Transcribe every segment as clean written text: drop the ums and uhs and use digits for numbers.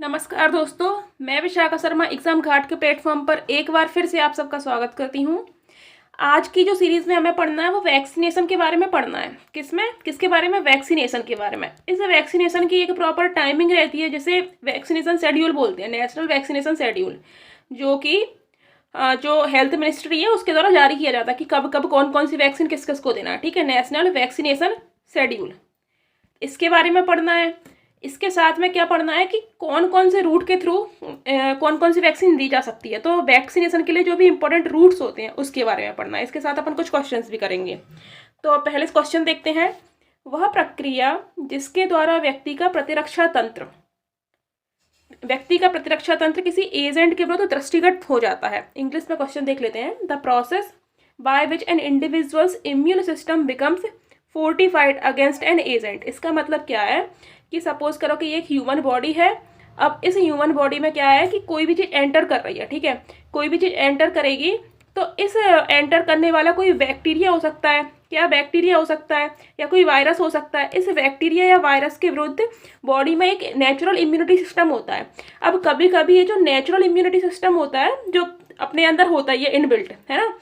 नमस्कार दोस्तों, मैं विशाखा शर्मा एग्ज़ाम घाट के प्लेटफॉर्म पर एक बार फिर से आप सबका स्वागत करती हूँ। आज की जो सीरीज़ में हमें पढ़ना है वो वैक्सीनेशन के बारे में पढ़ना है। किसके बारे में? वैक्सीनेशन के बारे में। इस वैक्सीनेशन की एक प्रॉपर टाइमिंग रहती है जिसे वैक्सीनेशन शेड्यूल बोलते हैं, नेशनल वैक्सीनेशन शेड्यूल, जो कि जो हेल्थ मिनिस्ट्री है उसके द्वारा जारी किया जाता है कि कब कब कौन कौन सी वैक्सीन किस किस को देना है। ठीक है, नेशनल वैक्सीनेशन शेड्यूल, इसके बारे में पढ़ना है। इसके साथ में क्या पढ़ना है कि कौन कौन से रूट के थ्रू कौन कौन सी वैक्सीन दी जा सकती है। तो वैक्सीनेशन के लिए जो भी इंपॉर्टेंट रूट्स होते हैं उसके बारे में पढ़ना है। इसके साथ अपन कुछ क्वेश्चंस भी करेंगे। तो पहले क्वेश्चन देखते हैं। वह प्रक्रिया जिसके द्वारा व्यक्ति का प्रतिरक्षा तंत्र किसी एजेंट के विरुद्ध दृष्टिगत हो जाता है। इंग्लिश में क्वेश्चन देख लेते हैं। The process by which N individuals immune system becomes fortified against an agent. इसका मतलब क्या है कि सपोज करो कि ये एक ह्यूमन बॉडी है। अब इस ह्यूमन बॉडी में क्या है कि कोई भी चीज़ एंटर कर रही है। ठीक है, कोई भी चीज़ एंटर करेगी तो इस एंटर करने वाला कोई बैक्टीरिया हो सकता है। क्या बैक्टीरिया हो सकता है या कोई वायरस हो सकता है। इस बैक्टीरिया या वायरस के विरुद्ध बॉडी में एक नेचुरल इम्यूनिटी सिस्टम होता है। अब कभी कभी ये जो नेचुरल इम्यूनिटी सिस्टम होता है जो अपने अंदर होता है, ये इनबिल्ट है ना,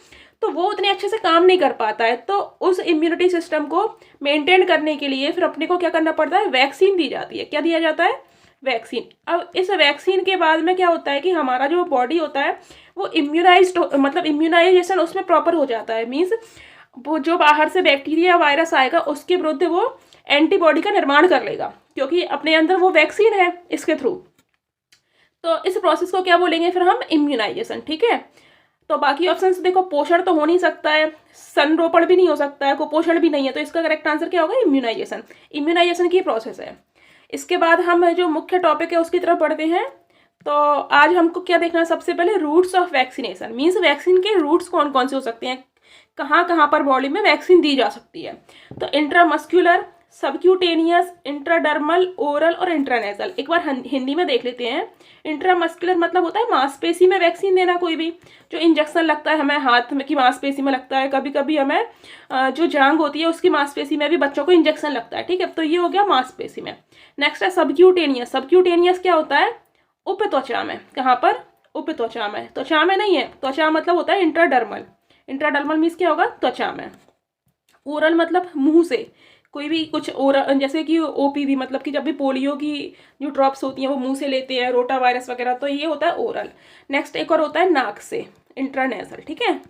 तो वो उतने अच्छे से काम नहीं कर पाता है। तो उस इम्यूनिटी सिस्टम को मेंटेन करने के लिए फिर अपने को क्या करना पड़ता है, वैक्सीन दी जाती है। क्या दिया जाता है? वैक्सीन। अब इस वैक्सीन के बाद में क्या होता है कि हमारा जो बॉडी होता है वो इम्यूनाइज्ड, मतलब इम्यूनाइजेशन उसमें प्रॉपर हो जाता है। मीन्स वो जो बाहर से बैक्टीरिया वायरस आएगा उसके विरुद्ध वो एंटीबॉडी का निर्माण कर लेगा, क्योंकि अपने अंदर वो वैक्सीन है इसके थ्रू। तो इस प्रोसेस को क्या बोलेंगे फिर हम? इम्यूनाइजेशन। ठीक है, तो बाकी ऑप्शंस देखो, पोषण तो हो नहीं सकता है, संरोपण भी नहीं हो सकता है, कुपोषण भी नहीं है, तो इसका करेक्ट आंसर क्या होगा? इम्यूनाइजेशन। इम्यूनाइजेशन की प्रोसेस है। इसके बाद हम जो मुख्य टॉपिक है उसकी तरफ बढ़ते हैं। तो आज हमको क्या देखना है? सबसे पहले routes of vaccination. Means vaccine के रूट्स कौन कौन से हो सकते हैं, कहाँ कहाँ पर बॉडी में वैक्सीन दी जा सकती है। तो इंट्रामस्क्यूलर, सबक्यूटेनियस, इंट्राडर्मल, ओरल और इंट्रानेजल। एक बार हिंदी में देख लेते हैं। इंट्रामस्कुलर मतलब होता है मांसपेशी में वैक्सीन देना। कोई भी जो इंजेक्शन लगता है हमें हाथ में की मांसपेशी में लगता है, कभी कभी हमें जो जांग होती है उसकी मांसपेशी में भी बच्चों को इंजेक्शन लगता है। ठीक है, तो ये हो गया मांसपेशी में। नेक्स्ट है सबक्यूटेनियस। सबक्यूटेनियस क्या होता है? उप त्वचा में। कहाँ पर? उप त्वचा में, त्वचा में नहीं है। त्वचा मतलब होता है इंट्राडर्मल। इंट्राडर्मल मीन्स क्या होगा? त्वचा में। ओरल मतलब मुंह से, कोई भी कुछ ओरल, जैसे कि ओपीवी मतलब कि जब भी पोलियो की जो ड्रॉप्स होती हैं वो मुंह से लेते हैं, रोटा वायरस वगैरह, तो ये होता है ओरल। नेक्स्ट एक और होता है नाक से, इंट्रानेसल। ठीक है,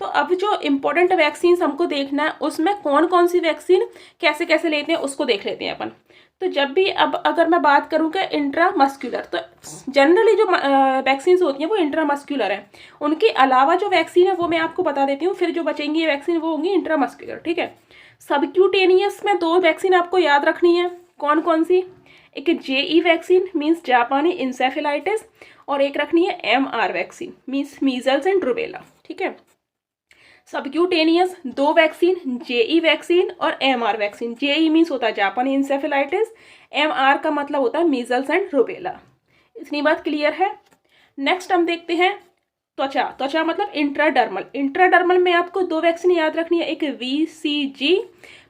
तो अब जो इम्पोर्टेंट वैक्सीन हमको देखना है उसमें कौन कौन सी वैक्सीन कैसे कैसे लेते हैं उसको देख लेते हैं अपन। तो जब भी अब अगर मैं बात करूँ कि इंट्रामस्क्यूलर, तो जनरली जो वैक्सीन होती हैं वो इंट्रामस्क्यूलर है। उनके अलावा जो वैक्सीन है वो मैं आपको बता देती हूँ, फिर जो बचेंगी वैक्सीन वो होंगी इंट्रामस्क्यूलर। ठीक है, सबक्यूटेनियस में दो वैक्सीन आपको याद रखनी है। कौन कौन सी? एक जेई वैक्सीन मीन्स जापानी इंसेफेलाइटिस, और एक रखनी है MR vaccine means measles and rubella. ठीक है, सबक्यूटेनियस दो वैक्सीन, जेई वैक्सीन और एमआर वैक्सीन। जेई मीन्स होता है जापानी इंसेफेलाइटिस, एमआर का मतलब होता है मीजल्स एंड रूबेला। इतनी बात क्लियर है। नेक्स्ट हम देखते हैं त्वचा। त्वचा मतलब इंट्राडर्मल। इंट्राडर्मल में आपको दो वैक्सीन याद रखनी है। एक वीसीजी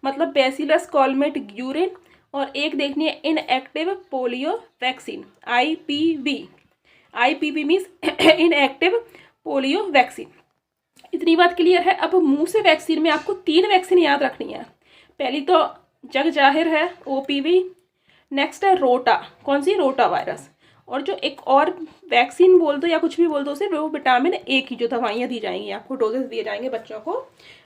मतलब बैसिलस कॉलमेट ग्यूरिन, और एक देखनी है inactive polio vaccine, IPv. IPv means inactive polio vaccine. इतनी बात क्लियर है। अब मुंह से वैक्सीन में आपको तीन वैक्सीन याद रखनी है। पहली तो जग जाहिर है ओपीवी, नेक्स्ट है रोटा। कौन सी? Rota virus. और जो एक और वैक्सीन बोल दो या कुछ भी बोल दो उसे, वो विटामिन ए की जो दवाइयाँ दी जाएंगी आपको, डोजेस दिए जाएंगे बच्चों को,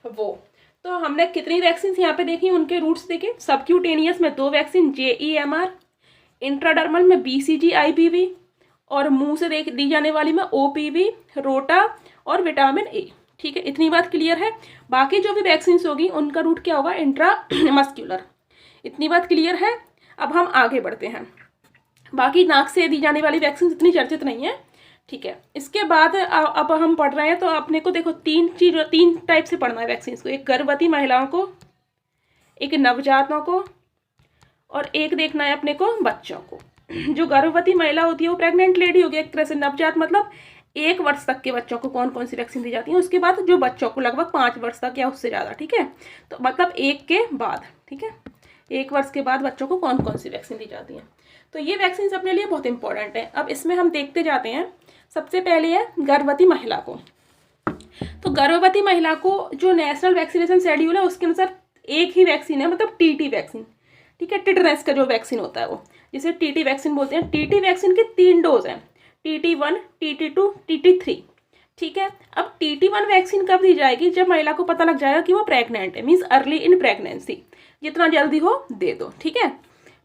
वो। तो हमने कितनी वैक्सीन यहाँ पे देखी, उनके रूट्स देखे। सबक्यूटेनियस में दो वैक्सीन, जेईएमआर। इंट्राडर्मल में बीसीजी आईपीवी, और मुंह से दी जाने वाली में ओपीवी, रोटा और विटामिन ए। ठीक है, इतनी बात क्लियर है। बाकी जो भी वैक्सीन होगी उनका रूट क्या होगा? इंट्रामस्क्यूलर। इतनी बात क्लियर है। अब हम आगे बढ़ते हैं। बाकी नाक से दी जाने वाली वैक्सीन इतनी चर्चित नहीं है। ठीक है, इसके बाद अब हम पढ़ रहे हैं तो अपने को देखो तीन टाइप से पढ़ना है वैक्सीन को। एक गर्भवती महिलाओं को, एक नवजातों को, और एक देखना है अपने को बच्चों को। जो गर्भवती महिला होती है वो प्रेग्नेंट लेडी होगी एक तरह से। नवजात मतलब 1 वर्ष तक के बच्चों को कौन कौन सी वैक्सीन दी जाती है। उसके बाद जो बच्चों को लगभग 5 वर्ष तक या उससे ज़्यादा। ठीक है, तो मतलब 1 के बाद। ठीक है, 1 वर्ष के बाद बच्चों को कौन कौन सी वैक्सीन दी जाती है। तो ये वैक्सीन अपने लिए बहुत इंपॉर्टेंट है। अब इसमें हम देखते जाते हैं। सबसे पहले है गर्भवती महिला को। तो गर्भवती महिला को जो नेशनल वैक्सीनेशन शेड्यूल है उसके अनुसार एक ही वैक्सीन है, मतलब टीटी वैक्सीन, ठीक है, टिटनेस का जो वैक्सीन होता है वो, जिसे टीटी वैक्सीन बोलते हैं। टीटी वैक्सीन के 3 डोज हैं, TT1, TT2, TT3, ठीक है। अब TT1 वैक्सीन कब दी जाएगी? जब महिला को पता लग जाएगा कि वो प्रेग्नेंट है, मीन्स अर्ली इन प्रेगनेंसी, जितना जल्दी हो दे दो, ठीक है।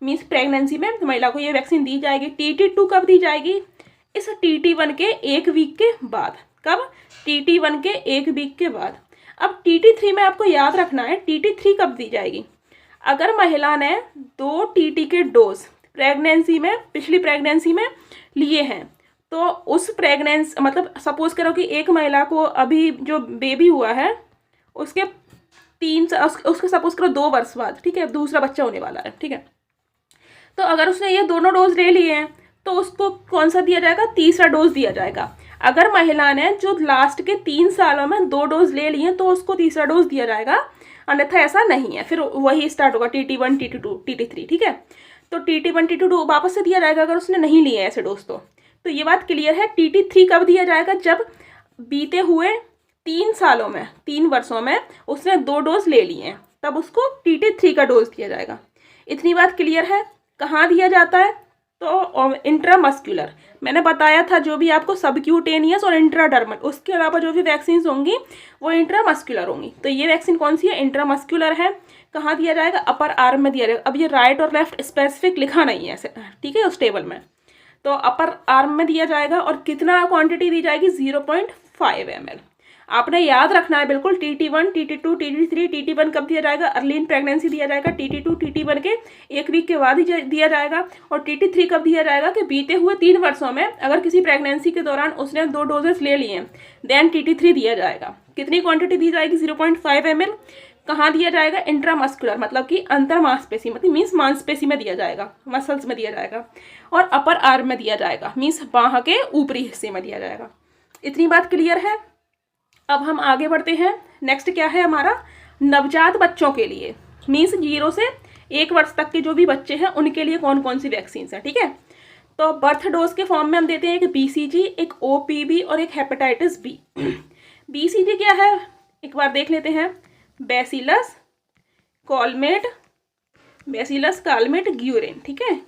मीन्स प्रेगनेंसी में महिला को ये वैक्सीन दी जाएगी। TT2 कब दी जाएगी? इस TT1 के 1 वीक के बाद। कब? TT1 के 1 वीक के बाद। अब TT3 में आपको याद रखना है, TT3 कब दी जाएगी? अगर महिला ने 2 TT के डोज प्रेगनेंसी में, पिछली प्रेगनेंसी में लिए हैं, तो उस प्रेगनेंसी, मतलब सपोज करो कि एक महिला को अभी जो बेबी हुआ है उसके उसके सपोज करो 2 वर्ष बाद, ठीक है, दूसरा बच्चा होने वाला है, ठीक है। तो अगर उसने ये दोनों डोज ले लिए हैं तो उसको कौन सा दिया जाएगा? तीसरा डोज दिया जाएगा। अगर महिला ने जो लास्ट के 3 सालों में 2 डोज ले लिए तो उसको तीसरा डोज दिया जाएगा, अन्यथा ऐसा नहीं है। फिर वही स्टार्ट होगा TT1, TT2, TT3, ठीक है। तो TT1, TT2 वापस से दिया जाएगा अगर उसने नहीं लिए ऐसे डोज तो ये बात क्लियर है। TT3 कब दिया जाएगा? जब बीते हुए 3 सालों में, 3 वर्षों में उसने 2 डोज ले लिए हैं, तब उसको TT3 का डोज दिया जाएगा। इतनी बात क्लियर है। कहाँ दिया जाता है? तो इंट्रामस्क्यूलर, मैंने बताया था, जो भी आपको सबक्यूटेनियस और इंट्राडर्मल, उसके अलावा जो भी वैक्सीन होंगी वो इंट्रामस्क्यूलर होंगी। तो ये वैक्सीन कौन सी है? इंट्रामस्क्यूलर है। कहाँ दिया जाएगा? अपर आर्म में दिया जाएगा। अब ये राइट और लेफ्ट स्पेसिफिक लिखा नहीं है ऐसे, ठीक है, उस टेबल में। तो अपर आर्म में दिया जाएगा। और कितना क्वांटिटी दी जाएगी? 0.5 ml। आपने याद रखना है बिल्कुल। TT1, TT2, TT3, TT1 कब दिया जाएगा? अर्ली इन प्रेगनेंसी दिया जाएगा। TT2 TT1 के 1 वीक के बाद ही दिया जाएगा। और TT3 कब दिया जाएगा? कि बीते हुए 3 वर्षों में अगर किसी प्रेगनेंसी के दौरान उसने 2 डोजेस ले लिए हैं, देन TT3 दिया जाएगा। कितनी क्वांटिटी दी जाएगी? 0.5 ml। कहाँ दिया जाएगा? इंट्रामस्कुलर, मतलब कि अंतर मांसपेशी, मतलब मीन्स मांसपेशी में दिया जाएगा, मसल्स में दिया जाएगा। और अपर आर्म में दिया जाएगा, मीन्स बाह के ऊपरी हिस्से में दिया जाएगा। इतनी बात क्लियर है। अब हम आगे बढ़ते हैं। नेक्स्ट क्या है हमारा? नवजात बच्चों के लिए, मीन्स 0 से 1 वर्ष तक के जो भी बच्चे हैं उनके लिए कौन कौन सी वैक्सीन है, ठीक है। तो बर्थ डोज के फॉर्म में हम देते हैं एक BCG, एक OPV और एक हेपेटाइटिस B। BCG क्या है एक बार देख लेते हैं। बैसिलस कालमेट ग्यूरेन, ठीक है।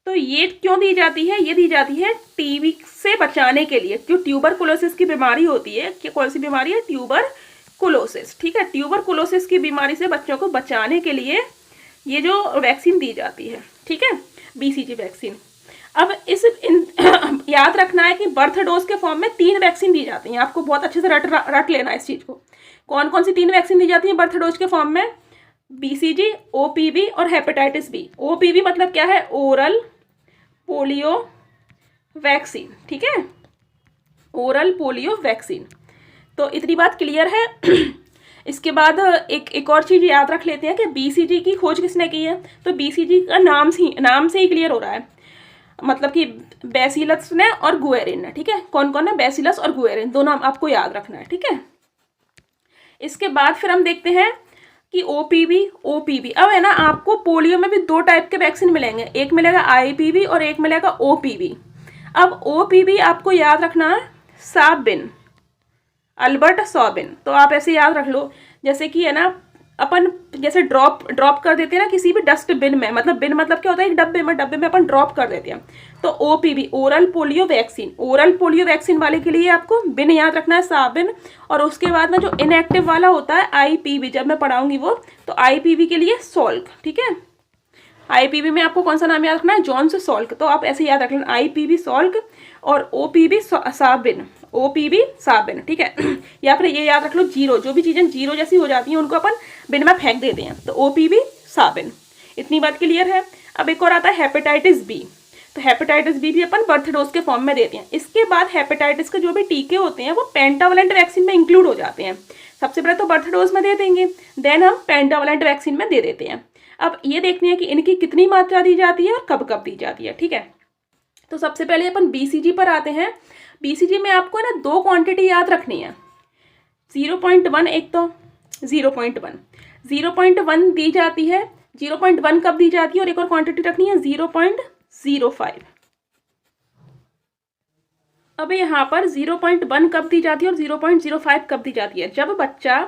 तो ये क्यों दी जाती है? ये दी जाती है टीबी से बचाने के लिए। जो ट्यूबरकुलोसिस की बीमारी होती है, कि कौन सी बीमारी है? ट्यूबरकुलोसिस, ठीक है। ट्यूबरकुलोसिस की बीमारी से बच्चों को बचाने के लिए ये जो वैक्सीन दी जाती है, ठीक है, BCG वैक्सीन। अब याद रखना है कि बर्थ डोज के फॉर्म में 3 वैक्सीन दी जाती हैं। आपको बहुत अच्छे से रट लेना है इस चीज़ को। कौन कौन सी 3 वैक्सीन दी जाती हैं बर्थ डोज के फॉर्म में? BCG, OPV और हेपेटाइटिस B। OPV मतलब क्या है? ओरल पोलियो वैक्सीन, ठीक है, ओरल पोलियो वैक्सीन। तो इतनी बात क्लियर है। इसके बाद एक और चीज़ याद रख लेते हैं कि BCG की खोज किसने की है। तो BCG का नाम से ही क्लियर हो रहा है, मतलब कि बैसिलस ने और गुएरिन ने, ठीक है। कौन कौन है? बैसिलस और गुएरिन, दोनों आपको याद रखना है, ठीक है। इसके बाद फिर हम देखते हैं कि OPV। अब है ना, आपको पोलियो में भी 2 टाइप के वैक्सीन मिलेंगे, एक मिलेगा IPV और एक मिलेगा OPV। अब OPV आपको याद रखना है साबिन, अल्बर्ट सॉबिन। तो आप ऐसे याद रख लो, जैसे कि है ना, अपन जैसे ड्रॉप कर देते हैं ना किसी भी डस्टबिन में, मतलब बिन मतलब क्या होता है? एक डब्बे में अपन ड्रॉप कर देते हैं। तो OPV, oral polio vaccine, oral polio vaccine वाले के लिए आपको बिन याद रखना है साबिन। और उसके बाद में जो इनएक्टिव वाला होता है IPV, जब मैं पढ़ाऊंगी वो, तो IPV के लिए सॉल्क, ठीक है। IPV में आपको कौन सा नाम याद रखना है? Jonas Salk. तो आप ऐसे याद रख लेना, IPV सॉल्क और OPV साबिन, OPV साबिन, ठीक है। या फिर ये याद रख लो, जीरो, जो भी चीज़ें जीरो जैसी हो जाती हैं उनको अपन बिन में फेंक देते हैं, तो OPV साबिन। इतनी बात क्लियर है। अब एक और आता है हेपेटाइटिस B। तो हेपेटाइटिस B भी अपन बर्थ डोज के फॉर्म में देते हैं। इसके बाद हेपेटाइटिस के जो भी टीके होते हैं वो पेंटावलेंट वैक्सीन में इंक्लूड हो जाते हैं। सबसे पहले तो बर्थ डोज में दे देंगे, देन हम पेंटावलेंट वैक्सीन में दे देते हैं। अब ये देखनी है कि इनकी कितनी मात्रा दी जाती है और कब कब दी जाती है, ठीक है। तो सबसे पहले अपन BCG पर आते हैं। BCG में आपको ना 2 क्वांटिटी याद रखनी है, 0.1 एक तो 0.1। 0.1 दी जाती है, 0.1 कब दी जाती है, और एक और क्वांटिटी रखनी है 0.05। अब यहाँ पर 0.1 कब दी जाती है और 0.05 कब दी जाती है, जब बच्चा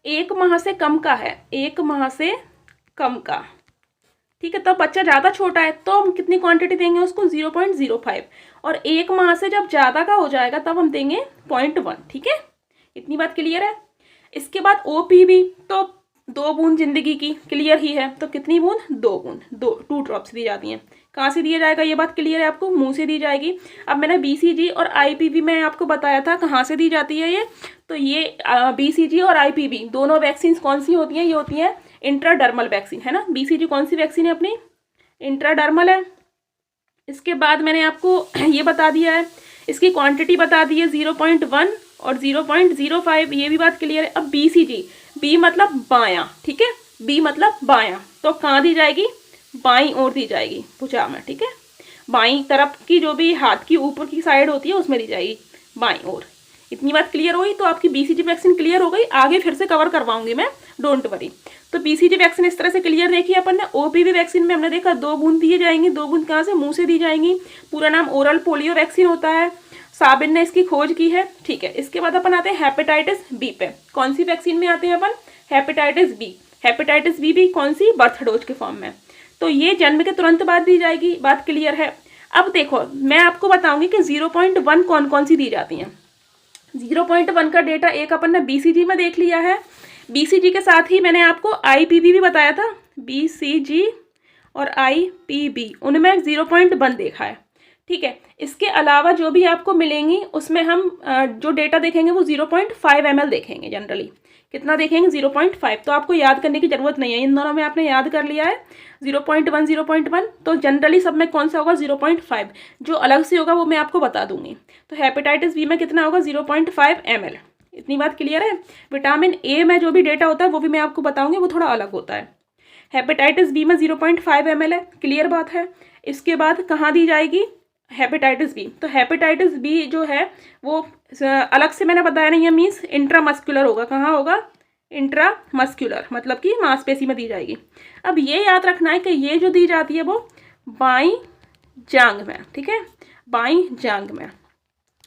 1 माह से कम का है, 1 माह से कम का, ठीक है, तब बच्चा ज़्यादा छोटा है तो हम कितनी क्वांटिटी देंगे उसको 0.05, और 1 माह से जब ज़्यादा का हो जाएगा तब हम देंगे 0.1। ठीक है, इतनी बात क्लियर है। इसके बाद OPV, तो 2 बूंद जिंदगी की, क्लियर ही है, तो कितनी बूंद, 2 बूंद, 2 ड्रॉप्स दी जाती हैं। कहाँ से दिया जाएगा, ये बात क्लियर है आपको, मुंह से दी जाएगी। अब मैंने BCG और IPV में आपको बताया था कहाँ से दी जाती है ये, तो ये BCG और IPV दोनों वैक्सीन कौन सी होती हैं, ये होती हैं इंट्राडर्मल वैक्सीन, है ना। BCG कौन सी वैक्सीन है अपनी, इंट्राडर्मल है। इसके बाद मैंने आपको ये बता दिया है, इसकी क्वांटिटी बता दी है 0.1 और 0.05, ये भी बात क्लियर है। अब BCG, B मतलब बायां, ठीक है, B मतलब बायां, तो कहाँ दी जाएगी, बाईं ओर दी जाएगी, पूछा मैं, ठीक है, बाईं तरफ की जो भी हाथ की ऊपर की साइड होती है उसमें दी जाएगी, बाईं ओर। इतनी बात क्लियर हुई, तो आपकी BCG वैक्सीन क्लियर हो गई। आगे फिर से कवर करवाऊंगी मैं, डोंट वरी। तो BCG वैक्सीन इस तरह से क्लियर देखी अपन ने। OPV वैक्सीन में हमने देखा 2 बूंद दिए जाएंगी, 2 बूंद कहाँ से, मुंह से दी जाएंगी। पूरा नाम ओरल पोलियो वैक्सीन होता है, साबिन ने इसकी खोज की है, ठीक है। इसके बाद अपन आते हैं हेपेटाइटिस B पे। कौन सी वैक्सीन में आते हैं अपन, हेपेटाइटिस B। हेपेटाइटिस B भी कौन सी, बर्थ डोज के फॉर्म में, तो ये जन्म के तुरंत बाद दी जाएगी, बात क्लियर है। अब देखो मैं आपको बताऊंगी कि 0.1 कौन कौन सी दी जाती हैं। 0.1 का डेटा एक अपन ने BCG में देख लिया है, BCG के साथ ही मैंने आपको IPV भी बताया था, BCG और IPV, उनमें 0.1 देखा है, ठीक है। इसके अलावा जो भी आपको मिलेंगी उसमें हम जो डेटा देखेंगे वो 0.5 ml देखेंगे जनरली। कितना देखेंगे, 0.5। तो आपको याद करने की जरूरत नहीं है, इन दोनों में आपने याद कर लिया है 0.1 0.1, तो जनरली सब में कौन सा होगा 0.5, जो अलग से होगा वो मैं आपको बता दूंगी। तो हेपेटाइटिस B में कितना होगा 0.5 ml, इतनी बात क्लियर है। विटामिन A में जो भी डेटा होता है वो भी मैं आपको बताऊंगी, वो थोड़ा अलग होता है। हेपेटाइटिस B में 0.5 ml है, क्लियर बात है। इसके बाद कहाँ दी जाएगी, हेपेटाइटिस B, तो हेपेटाइटिस B जो है वो अलग से मैंने बताया नहीं है, मीन्स इंट्रामस्कुलर होगा। कहाँ होगा, इंट्रामस्कुलर, मतलब कि मांसपेशी में दी जाएगी। अब ये याद रखना है कि ये जो दी जाती है वो बाईं जांघ में, ठीक है, बाईं जांघ में,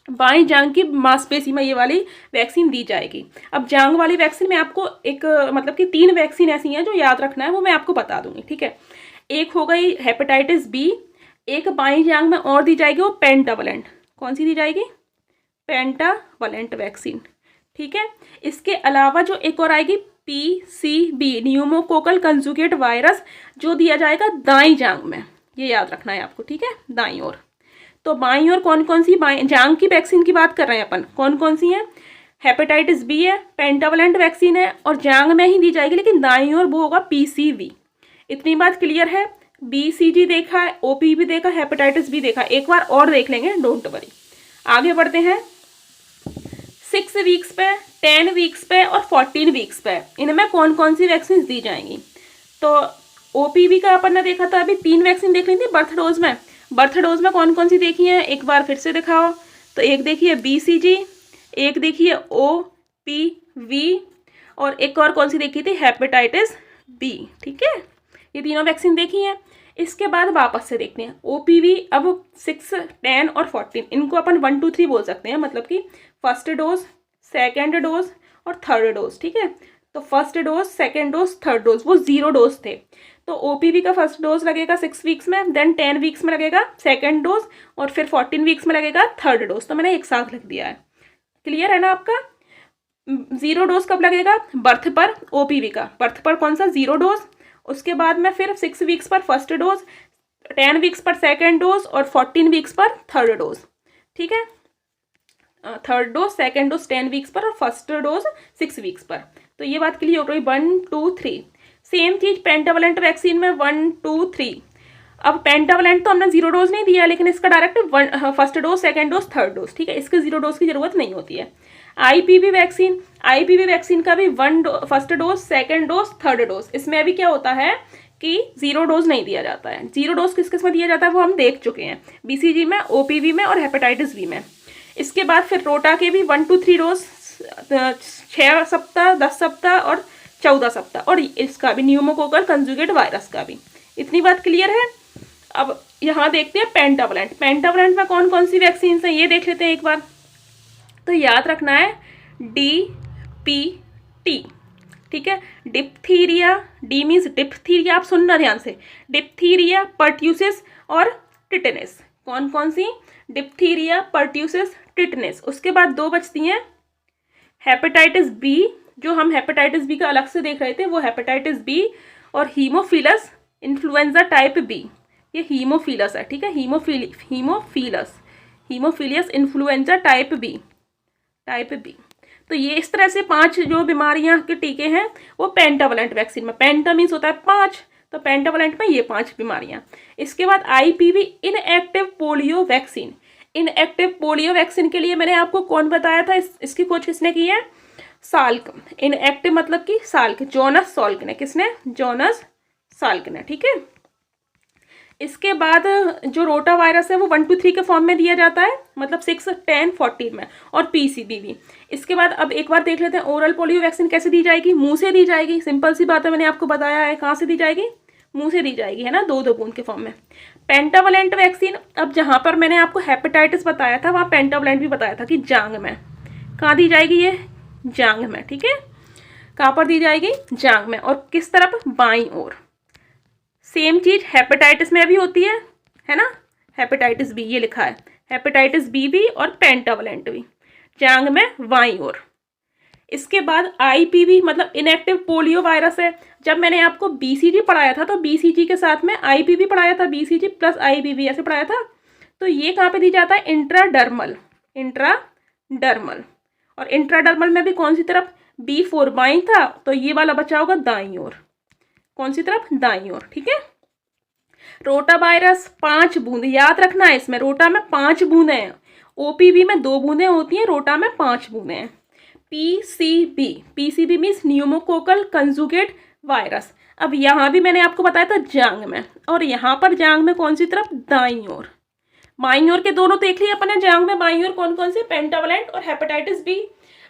बाईं जांघ की मांसपेशी में ये वाली वैक्सीन दी जाएगी। अब जांघ वाली वैक्सीन में आपको एक मतलब कि 3 वैक्सीन ऐसी हैं जो याद रखना है, वो मैं आपको बता दूंगी, ठीक है। एक हो गई हेपेटाइटिस B, एक बाईं जांघ में और दी जाएगी वो पेंटावलेंट। कौन सी दी जाएगी, पेंटावलेंट वैक्सीन, ठीक है। इसके अलावा जो एक और आएगी PCV, न्यूमोकोकल कंजुगेट वायरस, जो दिया जाएगा दाईं जांघ में, ये याद रखना है आपको, ठीक है, दाईं ओर। तो बाईं ओर कौन कौन सी, बाईं जांघ की वैक्सीन की बात कर रहे हैं अपन, कौन कौन सी है, हेपेटाइटिस B है, पेंटावलेंट वैक्सीन है, और जांघ में ही दी जाएगी, लेकिन दाईं ओर वो होगा PCV। इतनी बात क्लियर है। BCG देखा है, OPV देखा, हेपेटाइटिस B देखा, एक बार और देख लेंगे, डोंट वरी। आगे बढ़ते हैं 6 वीक्स पे, 10 वीक्स पे और 14 वीक्स पे, इनमें कौन कौन सी वैक्सीन दी जाएंगी। तो OPV का अपन ने देखा था, अभी 3 वैक्सीन देख ली थी बर्थ डोज में। बर्थ डोज में कौन कौन सी देखी है, एक बार फिर से दिखाओ। तो एक देखिए BCG, एक देखिए OPV, और एक और कौन सी देखी थी, हेपेटाइटिस B, ठीक है। ये तीनों वैक्सीन देखी हैं। इसके बाद वापस से देखते हैं OPV। अब 6, 10 और 14, इनको अपन 1 2 3 बोल सकते हैं, मतलब कि फर्स्ट डोज, सेकेंड डोज और थर्ड डोज, ठीक है। तो first dose, second dose, third dose वो 0 डोज थे। तो OPV का फर्स्ट डोज लगेगा 6 वीक्स में, देन 10 वीक्स में लगेगा सेकेंड डोज, और फिर 14 वीक्स में लगेगा थर्ड डोज। तो मैंने एक साथ लिख दिया है, क्लियर है ना आपका। 0 डोज कब लगेगा, बर्थ पर OPV का, बर्थ पर कौन सा 0 डोज, उसके बाद में फिर 6 वीक्स पर फर्स्ट डोज, 10 वीक्स पर सेकेंड डोज और 14 वीक्स पर थर्ड डोज, ठीक है। Third dose, second dose 10 weeks पर, और फर्स्ट डोज 6 वीक्स पर। तो ये बात क्लियर हो गई, 1 2 3। सेम चीज पेंटावलेंट वैक्सीन में 1 2 3। अब पेंटावलेंट तो हमने 0 डोज नहीं दिया, लेकिन इसका direct first dose, second dose, third dose, ठीक है, इसके 0 डोज की जरूरत नहीं होती है। IPV वैक्सीन, IPV वैक्सीन का भी first dose, second dose, third dose, इसमें अभी क्या होता है कि 0 डोज नहीं दिया जाता है। 0 डोज किस किस में दिया जाता है वो हम देख चुके हैं, BCG में, OPV में और हेपेटाइटिस B में। इसके बाद फिर रोटा के भी 1 2 3 डोज 6 सप्ताह, 10 सप्ताह और 14 सप्ताह, और इसका भी न्यूमोकोकल कंजुगेट वायरस का भी। इतनी बात क्लियर है। अब यहाँ देखते हैं पेंटावलेंट। पेंटावलेंट में कौन कौन सी वैक्सीन हैं ये देख लेते हैं एक बार। तो याद रखना है DPT, ठीक है। डिप्थीरिया, डी मीन्स डिप्थीरिया, आप सुनना ध्यान से, डिप्थीरिया, पर्ट्यूसिस और टिटेनस। कौन कौन सी? Diphtheria, pertussis, tetanus. उसके बाद दो बचती हैं हेपेटाइटिस बी, जो हम हेपेटाइटिस बी का अलग से देख रहे थे, वो हेपेटाइटिस बी, और हीमोफिलस इन्फ्लुएंजा टाइप बी, ये हीमोफिलस है, ठीक है। हीमोफिलियस इन्फ्लुएंजा टाइप बी। तो ये इस तरह से 5 जो बीमारियां के टीके हैं वो पेंटावलेंट वैक्सीन में। पेंटा मीन्स होता है 5, तो पेंटावलेंट में ये 5 बीमारियां। इसके बाद IPV, inactive polio vaccine. Inactive polio vaccine के लिए मैंने आपको कौन बताया था, इसकी खोज किसने की है? साल्क। इनएक्टिव मतलब कि साल्क, जोनस साल्क ने। किसने? जोनस साल्क ने, ठीक है। इसके बाद जो रोटा वायरस है वो 1 to 3 के फॉर्म में दिया जाता है, मतलब 6, 10, 14 में, और PCV भी। इसके बाद अब एक बार देख लेते हैं ओरल पोलियो वैक्सीन कैसे दी जाएगी। मुंह से दी जाएगी, सिंपल सी बात है, मैंने आपको बताया है। कहाँ से दी जाएगी? मुंह से दी जाएगी, है ना, 2 बूंद के फॉर्म में। पेंटावलेंट वैक्सीन, अब जहाँ पर मैंने आपको हेपेटाइटिस बताया था वहाँ पेंटावलेंट भी बताया था कि जांग में। कहाँ दी जाएगी? ये जांग में, ठीक है। कहाँ पर दी जाएगी? जांग में। और किस तरफ? बाईं ओर। सेम चीज हेपेटाइटिस में भी होती है ना, हेपेटाइटिस बी, ये लिखा है हेपेटाइटिस बी भी और पेंटावलेंट भी, जांग में बाईं ओर। इसके बाद IPV मतलब इनएक्टिव पोलियो वायरस है। जब मैंने आपको BCG पढ़ाया था तो BCG के साथ में IPV पढ़ाया था, BCG प्लस IPV ऐसे पढ़ाया था। तो ये कहाँ पे दी जाता है? इंट्राडर्मल। और इंट्राडर्मल में भी कौन सी तरफ? B4 बाईं था, तो ये वाला बचा होगा दाईं ओर। कौन सी तरफ? दाईं ओर, ठीक है। रोटा वायरस 5 बूंद, याद रखना है इसमें, रोटा में 5 बूंदें हैं, OPV में 2 बूंदें होती हैं, रोटा में 5 बूंदें हैं। PCB means pneumococcal conjugate virus. अब यहाँ भी मैंने आपको बताया था जांग में, और यहाँ पर जांग में कौन सी तरफ? दाईं ओर। बाईं ओर के दोनों देख लिए अपन ने, जांग में बाईं ओर कौन कौन से? पेंटावलेंट और हेपेटाइटिस बी।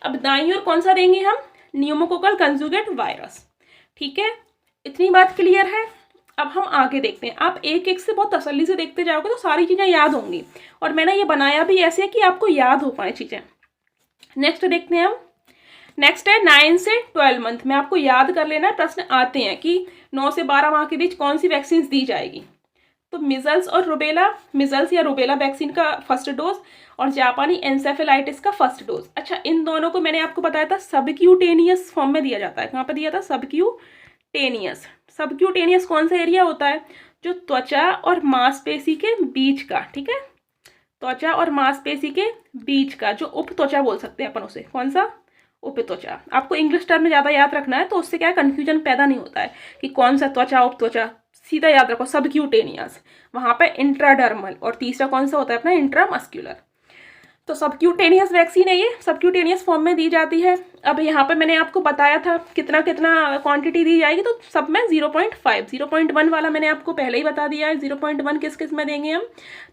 अब दाईं ओर कौन सा देंगे हम? न्यूमोकोकल कंजुगेट वायरस, ठीक है। इतनी बात क्लियर है। अब हम आगे देखते हैं। आप एक एक से बहुत तसल्ली से देखते जाओगे तो सारी चीज़ें याद होंगी, और मैंने ये बनाया भी ऐसे है कि आपको याद हो पाए चीज़ें। नेक्स्ट देखते हैं हम। नेक्स्ट है 9 से 12 मंथ में आपको याद कर लेना है। प्रश्न आते हैं कि 9 से 12 माह के बीच कौन सी वैक्सीन दी जाएगी। तो मिजल्स और रुबेला, मिजल्स या रुबेला वैक्सीन का फर्स्ट डोज, और जापानी एन्सेफेलाइटिस का फर्स्ट डोज। अच्छा, इन दोनों को मैंने आपको बताया था सबक्यूटेनियस फॉर्म में दिया जाता है। कहाँ पर दिया था? सबक्यूटेनियस कौन सा एरिया होता है? जो त्वचा और मांसपेशी के बीच का, ठीक है, त्वचा और मांसपेशी के बीच का, जो उपत्वचा बोल सकते हैं अपन उसे। कौन सा? उपत्वचा। आपको इंग्लिश टर्म में ज़्यादा याद रखना है, तो उससे क्या है, कन्फ्यूजन पैदा नहीं होता है कि कौन सा त्वचा, उपत्वचा। सीधा याद रखो सबक्यूटेनियस, वहाँ पे इंट्राडर्मल, और तीसरा कौन सा होता है अपना? इंट्रामस्क्यूलर। तो सबक्यूटेनियस वैक्सीन है ये, सबक्यूटेनियस फॉर्म में दी जाती है। अब यहाँ पे मैंने आपको बताया था कितना कितना क्वांटिटी दी जाएगी, तो सब में 0.5, 0.1 वाला मैंने आपको पहले ही बता दिया है। 0.1 किस किस में देंगे हम?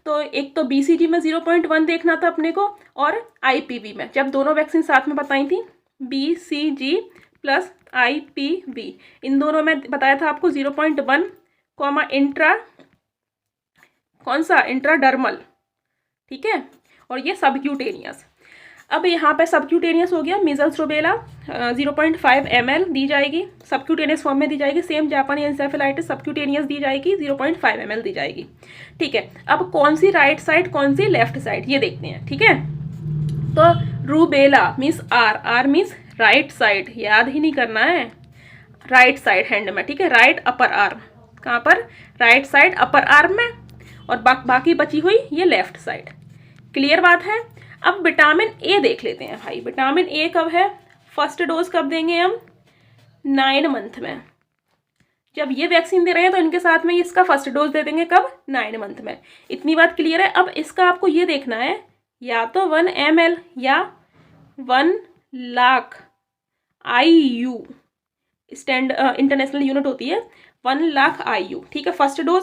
तो एक तो BCG में 0.1 देखना था अपने को, और IPV में, जब दोनों वैक्सीन साथ में बताई थी, BCG प्लस IPV, इन दोनों में बताया था आपको 0.1, कौन सा? इंट्राडर्मल, ठीक है। और ये सबक्यूटेनियस। अब यहाँ पे सबक्यूटेनियस हो गया। मिजल्स रुबेला 0.5 ml दी जाएगी, सबक्यूटेनियस फॉर्म में दी जाएगी। सेम जापानी एन्सेफेलाइटिस सबक्यूटेनियस दी जाएगी, 0.5 ml दी जाएगी, ठीक है। अब कौन सी राइट साइड, कौन सी लेफ्ट साइड, ये देखते हैं, ठीक है। तो rubella means R means right side, याद ही नहीं करना है, राइट साइड हैंड में, ठीक है। राइट अपर आर्म, कहाँ पर? राइट साइड अपर आर्म में, और बाकी बची हुई ये लेफ्ट साइड। क्लियर बात है। अब विटामिन ए देख लेते हैं भाई। विटामिन ए कब है? फर्स्ट डोज कब देंगे हम? 9 मंथ में। जब ये वैक्सीन दे रहे हैं तो इनके साथ में इसका फर्स्ट डोज दे देंगे कब? 9 मंथ में। इतनी बात क्लियर है। अब इसका आपको ये देखना है, या तो 1 ml या 1 लाख IU, इंटरनेशनल यूनिट होती है, 1 लाख IU, ठीक है, फर्स्ट डोज।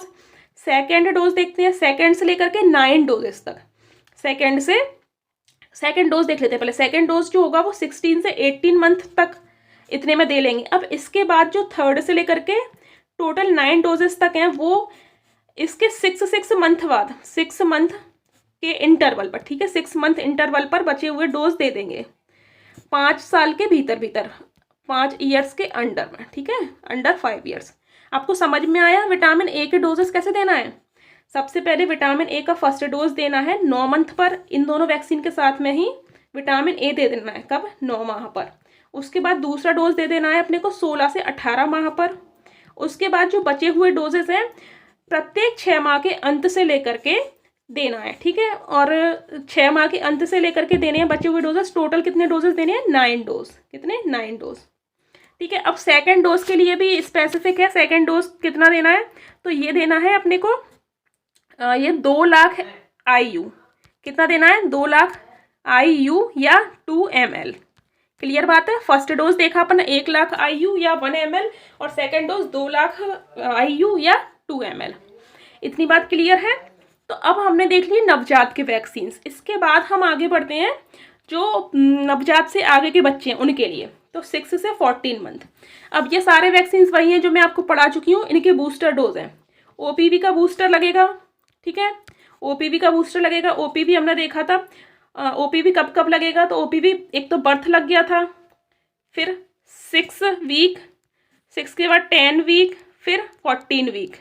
सेकेंड डोज देखते हैं, सेकेंड से लेकर के 9 डोजेस तक। सेकेंड डोज देख लेते हैं पहले। सेकेंड डोज जो होगा वो 16 से 18 मंथ तक इतने में दे लेंगे। अब इसके बाद जो थर्ड से लेकर के टोटल 9 डोजेस तक हैं वो इसके 6 मंथ बाद 6 मंथ के इंटरवल पर, ठीक है, 6 मंथ इंटरवल पर बचे हुए डोज दे देंगे 5 साल के भीतर भीतर, 5 ईयर्स के अंडर में, ठीक है, अंडर 5 ईयर्स। आपको समझ में आया विटामिन ए के डोजेस कैसे देना है? सबसे पहले विटामिन ए का फर्स्ट डोज देना है 9 मंथ पर, इन दोनों वैक्सीन के साथ में ही विटामिन ए दे देना है। कब? 9 माह पर। उसके बाद दूसरा डोज दे देना है अपने को 16 से 18 माह पर। उसके बाद जो बचे हुए डोजेस हैं प्रत्येक 6 माह के अंत से लेकर के देना है, ठीक है, और 6 माह के अंत से लेकर के देने हैं बचे हुए डोजेस। टोटल कितने डोजेस देने हैं? 9 डोज। कितने? 9 डोज, ठीक है। अब सेकेंड डोज के लिए भी स्पेसिफिक है, सेकेंड डोज कितना देना है, तो ये देना है अपने को ये 2 लाख IU। कितना देना है? 2 लाख IU या 2 ml। क्लियर बात है? फर्स्ट डोज देखा अपन 1 लाख IU या 1 ml, और सेकेंड डोज 2 लाख IU या 2 ml। इतनी बात क्लियर है? तो अब हमने देख ली नवजात के वैक्सीन्स। इसके बाद हम आगे बढ़ते हैं जो नवजात से आगे के बच्चे हैं उनके लिए, तो 6 से 14 मंथ। अब ये सारे वैक्सीन्स वही हैं जो मैं आपको पढ़ा चुकी हूँ, इनके बूस्टर डोज हैं। OPV का बूस्टर लगेगा, ठीक है, OPV का बूस्टर लगेगा। OPV हमने देखा था, OPV कब कब लगेगा, तो OPV एक तो बर्थ लग गया था, फिर 6 वीक, 6 के बाद 10 वीक, फिर 14 वीक।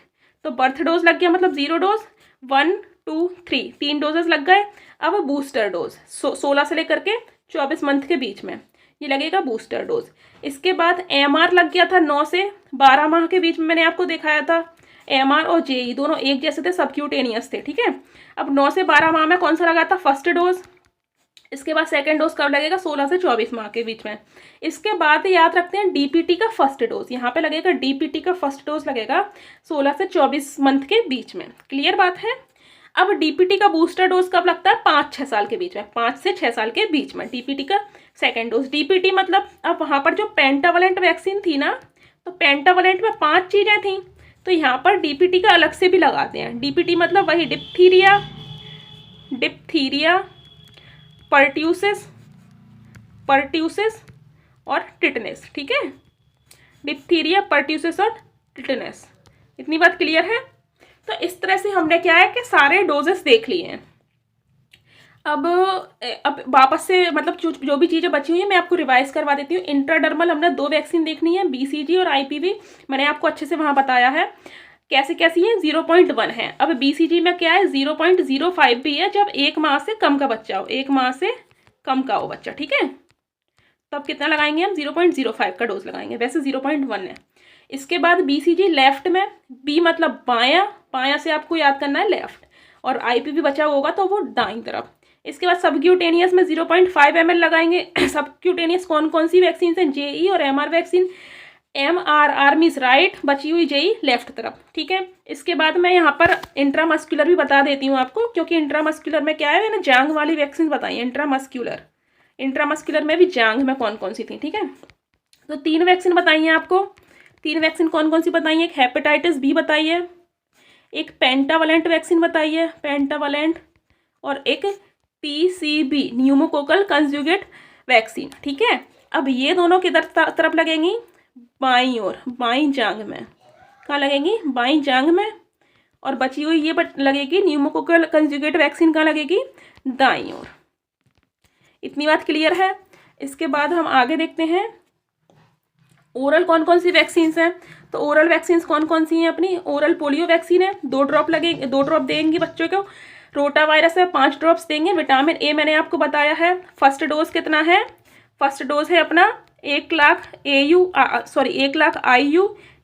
तो बर्थ डोज लग गया, मतलब 0 डोज, 1 2 3, 3 डोजेस लग गए। अब बूस्टर डोज 16 से लेकर के 24 मंथ के बीच में ये लगेगा बूस्टर डोज। इसके बाद MR लग गया था 9 से 12 माह के बीच में, मैंने आपको दिखाया था। MR और JE दोनों एक जैसे थे, सबक्यूटेनियस थे, ठीक है। अब 9 से 12 माह में कौन सा लगा था? First dose. इसके बाद सेकेंड डोज कब लगेगा? 16 से 24 माह के बीच में। इसके बाद याद रखते हैं DPT का फर्स्ट डोज, यहाँ पे लगेगा DPT का फर्स्ट डोज लगेगा 16 से 24 मंथ के बीच में। क्लियर बात है? अब DPT का बूस्टर डोज कब लगता है? 5-6 साल के बीच में, 5 से 6 साल के बीच में DPT का सेकेंड डोज। DPT मतलब अब वहाँ पर जो पेंटावलेंट वैक्सीन थी ना, तो पेंटावलेंट में 5 चीज़ें थी, तो यहाँ पर DPT का अलग से भी लगाते हैं। DPT मतलब वही डिप्थीरिया, पर्ट्यूसिस और टिटनेस, ठीक है, डिप्थीरिया, पर्ट्यूसिस और टिटनेस। इतनी बात क्लियर है? तो इस तरह से हमने क्या है कि सारे डोजेस देख लिए हैं। अब वापस से मतलब जो भी चीज़ें बची हुई हैं मैं आपको रिवाइज करवा देती हूँ। इंट्राडर्मल हमने 2 वैक्सीन देखनी है, BCG और IPV। मैंने आपको अच्छे से वहाँ बताया है कैसे कैसी है। 0.1 है। अब BCG में क्या है? 0.05 भी है जब 1 माह से कम का बच्चा हो, 1 माह से कम का हो बच्चा, ठीक है। तो अब कितना लगाएंगे हम? 0.05 का डोज लगाएंगे, वैसे 0.1 है। इसके बाद BCG लेफ्ट में, B मतलब बायां, बायां से आपको याद करना है लेफ्ट, और IPV बचा होगा तो वो दाईं तरफ। इसके बाद सबक्यूटेनियस में 0.5 ml लगाएंगे। सबक्यूटेनियस कौन कौन सी वैक्सीन है? JE और MR vaccine. MR means right, बची हुई JE लेफ्ट तरफ, ठीक है। इसके बाद मैं यहाँ पर इंट्रामस्कुलर भी बता देती हूँ आपको, क्योंकि इंट्रामस्कुलर में क्या है, मैंने जांग वाली वैक्सीन बताई है। इंट्रामस्कुलर में भी जांग में कौन कौन सी थी, ठीक है। तो 3 वैक्सीन बताई हैं आपको। 3 वैक्सीन कौन कौन सी बताई है? एक हेपेटाइटिस B बताई है, एक पेंटावलेंट वैक्सीन बताई है, पेंटावलेंट, और एक PCB न्यूमोकोकल कंजुगेट वैक्सीन, ठीक है। अब ये दोनों किधर तरफ लगेंगी? बाईं ओर, बाईं जांग में। कहाँ लगेंगी? बाईं जांग में। और बची हुई ये लगेगी न्यूमोकोकल कंजुगेट वैक्सीन कहाँ लगेगी? दाईं ओर। इतनी बात क्लियर है? इसके बाद हम आगे देखते हैं ओरल कौन कौन सी वैक्सीन्स हैं। तो ओरल वैक्सीन्स कौन कौन सी हैं अपनी? ओरल पोलियो वैक्सीन है, 2 ड्रॉप लगेंगे, 2 ड्रॉप देंगे बच्चों को। रोटा वायरस है, 5 ड्रॉप्स देंगे। विटामिन A मैंने आपको बताया है। फर्स्ट डोज कितना है? फर्स्ट डोज है अपना 1 लाख IU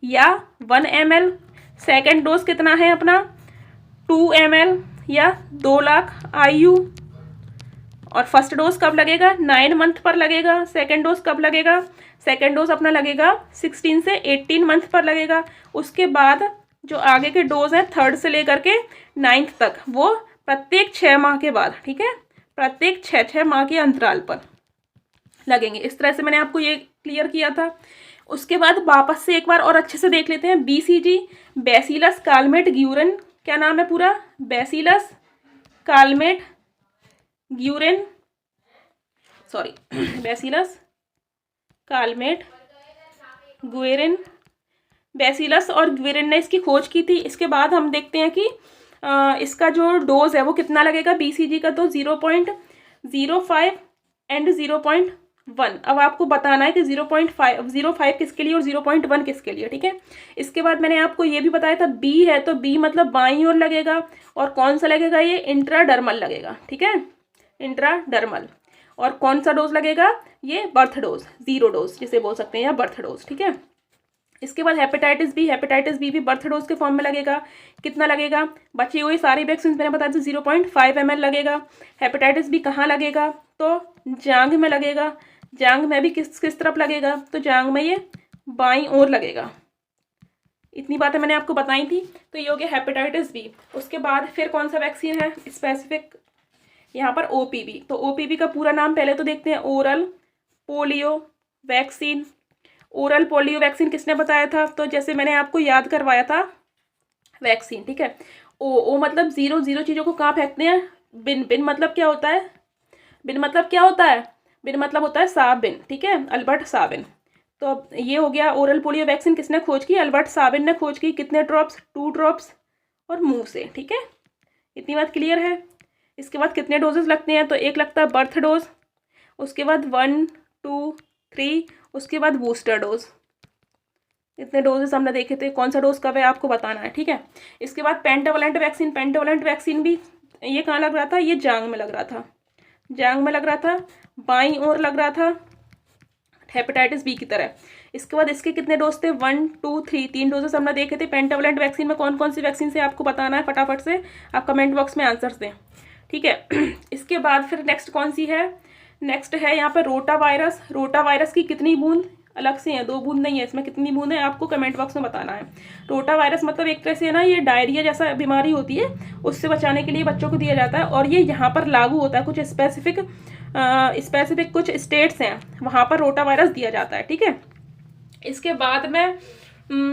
या 1 ml। सेकेंड डोज कितना है अपना? 2 ml या 2 लाख IU। और फर्स्ट डोज कब लगेगा? 9 मंथ पर लगेगा। सेकेंड डोज कब लगेगा? सेकेंड डोज अपना लगेगा 16 से 18 मंथ पर लगेगा। उसके बाद जो आगे के डोज हैं थर्ड से लेकर के 9th तक, वो प्रत्येक 6 माह के बाद, ठीक है, प्रत्येक 6 माह के अंतराल पर लगेंगे। इस तरह से मैंने आपको ये क्लियर किया था। उसके बाद वापस से एक बार और अच्छे से देख लेते हैं। BCG बैसिलस कालमेट ग्यूरेन, क्या नाम है पूरा? Bacillus Calmette Guerin, bacillus Calmette Guerin, bacillus और ग्वेरिन ने इसकी खोज की थी। इसके बाद हम देखते हैं कि इसका जो डोज है वो कितना लगेगा BCG का, तो 0.05 एंड 0.1। अब आपको बताना है कि 0.05 किसके लिए और 0.1 किसके लिए, ठीक है। इसके बाद मैंने आपको ये भी बताया था B है, तो B मतलब बाईं ओर लगेगा, और कौन सा लगेगा, ये इंट्राडर्मल लगेगा, ठीक है, इंट्राडर्मल। और कौन सा डोज लगेगा, ये बर्थ डोज, 0 डोज जिसे बोल सकते हैं, या बर्थ डोज, ठीक है। इसके बाद हेपेटाइटिस बी भी बर्थ डोज के फॉर्म में लगेगा। कितना लगेगा, बची हुई सारी वैक्सीन मैंने बताया था 0.5 ml लगेगा। हेपेटाइटिस बी कहाँ लगेगा, तो जांघ में लगेगा। जांघ में भी किस तरफ लगेगा, तो जांघ में ये बाईं ओर लगेगा। इतनी बातें मैंने आपको बताई थी। तो ये हो गया हेपेटाइटिस बी। उसके बाद फिर कौन सा वैक्सीन है स्पेसिफिक, यहाँ पर OPV। तो OPV का पूरा नाम पहले तो देखते हैं, oral polio vaccine. Oral polio vaccine किसने बताया था, तो जैसे मैंने आपको याद करवाया था वैक्सीन, ठीक है। ओ मतलब 0 चीज़ों को कहाँ फेंकते हैं, बिन मतलब क्या होता है, बिन मतलब होता है साबिन, ठीक है, अल्बर्ट साबिन। तो अब ये हो गया ओरल पोलियो वैक्सीन किसने खोज की, अल्बर्ट साबिन ने खोज की। कितने ड्रॉप्स, 2 ड्रॉप्स, और मुंह से, ठीक है। इतनी बात क्लियर है। इसके बाद कितने डोजेस लगते हैं, तो एक लगता है बर्थ डोज, उसके बाद 1, 2, 3, उसके बाद बूस्टर डोज। इतने डोजेस हमने देखे थे, कौन सा डोज कब है आपको बताना है, ठीक है। इसके बाद पेंटावलेंट वैक्सीन भी, ये कहाँ लग रहा था, ये जांघ में लग रहा था, बाईं ओर लग रहा था, हेपेटाइटिस बी की तरह। इसके बाद इसके कितने डोज थे, 1, 2, 3, 3 डोजेस हमने देखे थे। पेंटावलेंट वैक्सीन में कौन कौन सी वैक्सीन से आपको बताना है, फटाफट से आप कमेंट बॉक्स में आंसर्स दें, ठीक है। इसके बाद फिर नेक्स्ट कौन सी है, नेक्स्ट है यहाँ पर रोटा वायरस की कितनी बूंद, अलग से है, 2 बूंद नहीं है, इसमें कितनी बूंद है आपको कमेंट बॉक्स में बताना है। रोटा वायरस मतलब एक तरह से ना ये डायरिया जैसा बीमारी होती है, उससे बचाने के लिए बच्चों को दिया जाता है, और ये यहाँ पर लागू होता है, कुछ स्पेसिफिक कुछ स्टेट्स हैं वहाँ पर रोटा वायरस दिया जाता है, ठीक है। इसके बाद में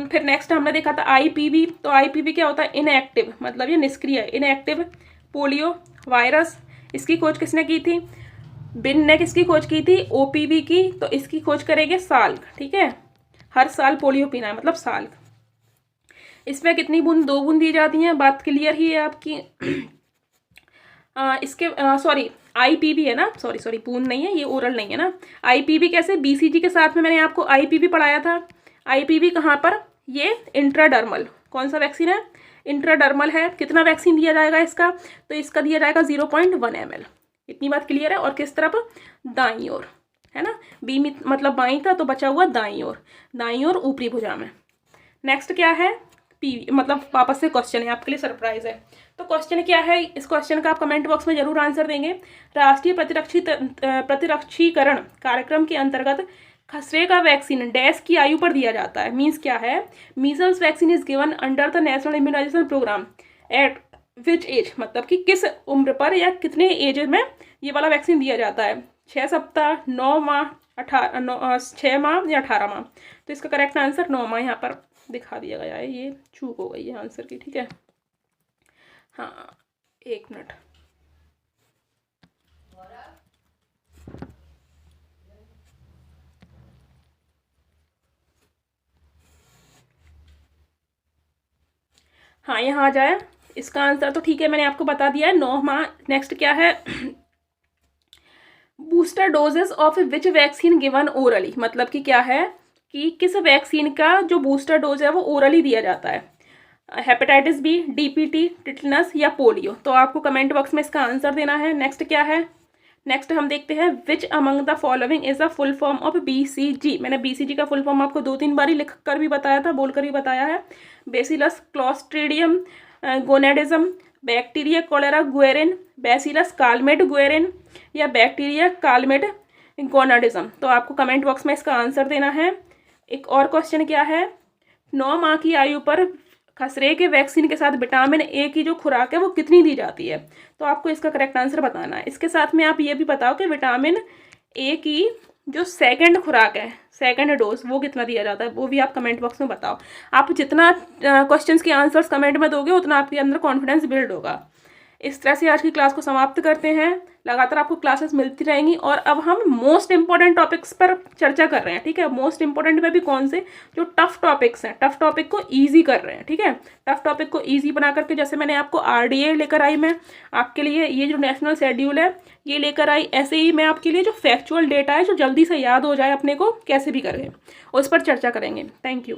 फिर नेक्स्ट हमने देखा था IPV। तो IPV क्या होता है, इनएक्टिव, मतलब ये निष्क्रिय, इनएक्टिव पोलियो वायरस। इसकी खोज किसने की थी, बिन ने किसकी खोज की थी, OPV की। तो इसकी खोज करेंगे साल्क, ठीक है। हर साल पोलियो पीना है, मतलब साल्क। इसमें कितनी बूंद, 2 बूंद दी जाती हैं, बात क्लियर ही है आपकी। इसके सॉरी IPV है ना, सॉरी बूंद नहीं है, ये ओरल नहीं है ना। IPV कैसे, BCG के साथ में मैंने आपको IPV पढ़ाया था। IPV कहाँ पर, ये इंट्राडर्मल, कौन सा वैक्सीन है, इंट्राडर्मल है। कितना वैक्सीन दिया जाएगा इसका, तो इसका दिया जाएगा 0.1 ml। इतनी बात क्लियर है। और किस तरफ, दाईं ओर, है ना। बी मतलब बाईं था, तो बचा हुआ दाईं ओर ऊपरी भुजा में। नेक्स्ट क्या है, PV, मतलब वापस से क्वेश्चन है आपके लिए, सरप्राइज है। तो क्वेश्चन क्या है, इस क्वेश्चन का आप कमेंट बॉक्स में जरूर आंसर देंगे। राष्ट्रीय प्रतिरक्षीकरण कार्यक्रम के अंतर्गत खसरे का वैक्सीन डैश की आयु पर दिया जाता है। मीन्स क्या है, measles vaccine is given under the national immunisation programme at which age, मतलब कि किस उम्र पर या कितने एज में ये वाला वैक्सीन दिया जाता है, 6 सप्ताह, 9 माह, 6 माह या 18 माह। तो इसका करेक्ट आंसर 9 माह यहाँ पर दिखा दिया गया है, ये चूक हो गई है आंसर की, ठीक है। हाँ, 1 मिनट। हाँ, यहाँ आ जाए इसका आंसर, तो ठीक है, मैंने आपको बता दिया है, 9 माह। नेक्स्ट क्या है, booster doses of which vaccine given orally, मतलब कि क्या है कि किस वैक्सीन का जो बूस्टर डोज है वो ओरली दिया जाता है, हेपेटाइटिस बी, DPT, टिटनस या पोलियो। तो आपको कमेंट बॉक्स में इसका आंसर देना है। नेक्स्ट क्या है, नेक्स्ट हम देखते हैं which among the following is a full form of BCG। मैंने BCG का फुल फॉर्म आपको 2-3 बार ही लिख कर भी बताया था, बोल कर भी बताया है। Bacillus clostridium gonadism, bacteria cholera Guerin, bacillus Calmette Guerin या बैक्टीरिया कालमेट गोनाडिज्म। तो आपको कमेंट बॉक्स में इसका आंसर देना है। एक और क्वेश्चन क्या है, 9 माह की आयु पर खसरे के वैक्सीन के साथ विटामिन A की जो खुराक है वो कितनी दी जाती है, तो आपको इसका करेक्ट आंसर बताना है। इसके साथ में आप ये भी बताओ कि विटामिन A की जो सेकंड खुराक है, सेकंड डोज, वो कितना दिया जाता है, वो भी आप कमेंट बॉक्स में बताओ। आप जितना क्वेश्चंस के आंसर्स कमेंट में दोगे उतना आपके अंदर कॉन्फिडेंस बिल्ड होगा। इस तरह से आज की क्लास को समाप्त करते हैं। लगातार आपको क्लासेस मिलती रहेंगी। और अब हम मोस्ट इंपॉर्टेंट टॉपिक्स पर चर्चा कर रहे हैं, ठीक है। मोस्ट इंपॉर्टेंट में भी कौन से, जो टफ टॉपिक्स हैं, टफ टॉपिक को ईजी कर रहे हैं, ठीक है। टफ टॉपिक को ईजी बना करके, जैसे मैंने आपको RDA लेकर आई मैं आपके लिए, ये जो नेशनल शेड्यूल है ये लेकर आई, ऐसे ही मैं आपके लिए जो फैक्चुअल डेटा है जो जल्दी से याद हो जाए अपने को कैसे भी करें, उस पर चर्चा करेंगे। Thank you.